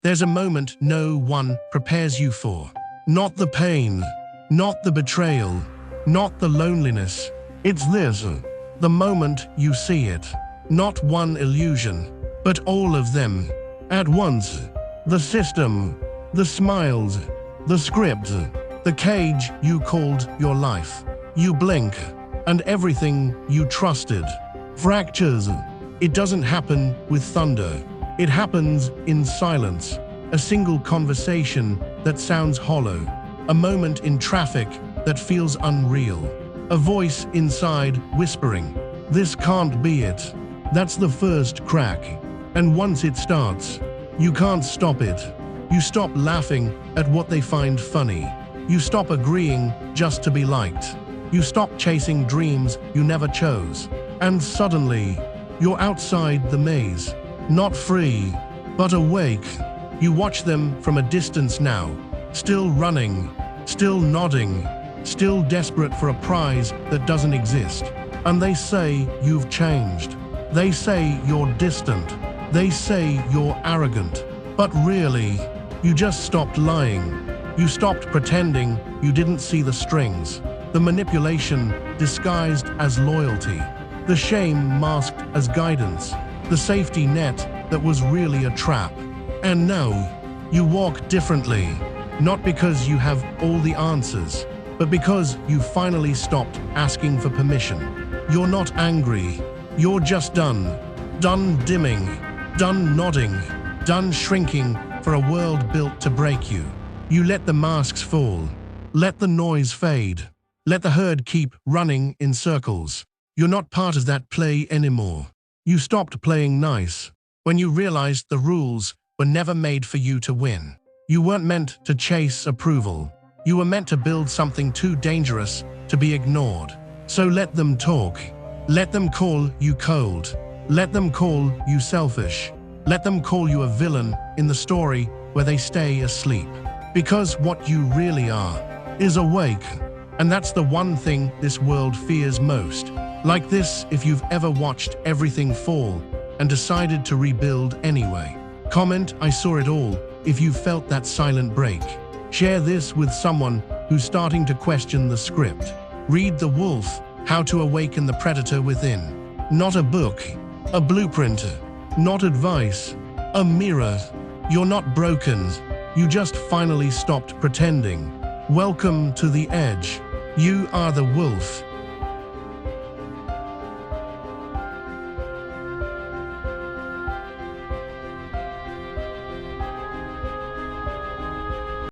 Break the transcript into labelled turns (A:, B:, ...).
A: There's a moment no one prepares you for. Not the pain, not the betrayal, not the loneliness. It's this, the moment you see it. Not one illusion, but all of them. At once. The system, the smiles, the script, the cage you called your life. You blink, and everything you trusted fractures. It doesn't happen with thunder. It happens in silence. A single conversation that sounds hollow. A moment in traffic that feels unreal. A voice inside whispering, "This can't be it." That's the first crack. And once it starts, you can't stop it. You stop laughing at what they find funny. You stop agreeing just to be liked. You stop chasing dreams you never chose. And suddenly, you're outside the maze. Not free, but awake. You watch them from a distance now. Still running, still nodding, still desperate for a prize that doesn't exist. And they say you've changed. They say you're distant. They say you're arrogant. But really, you just stopped lying. You stopped pretending you didn't see the strings. The manipulation disguised as loyalty. The shame masked as guidance. The safety net that was really a trap. And now, you walk differently. Not because you have all the answers, but because you finally stopped asking for permission. You're not angry. You're just done. Done dimming. Done nodding. Done shrinking for a world built to break you. You let the masks fall. Let the noise fade. Let the herd keep running in circles. You're not part of that play anymore. You stopped playing nice when you realized the rules were never made for you to win. You weren't meant to chase approval. You were meant to build something too dangerous to be ignored. So let them talk. Let them call you cold. Let them call you selfish. Let them call you a villain in the story where they stay asleep. Because what you really are is awake. And that's the one thing this world fears most. Like this, if you've ever watched everything fall and decided to rebuild anyway. Comment, "I saw it all," if you felt that silent break. Share this with someone who's starting to question the script. Read The Wolf, How to Awaken the Predator Within. Not a book, a blueprint. Not advice, a mirror. You're not broken. You just finally stopped pretending. Welcome to the edge. You are the wolf.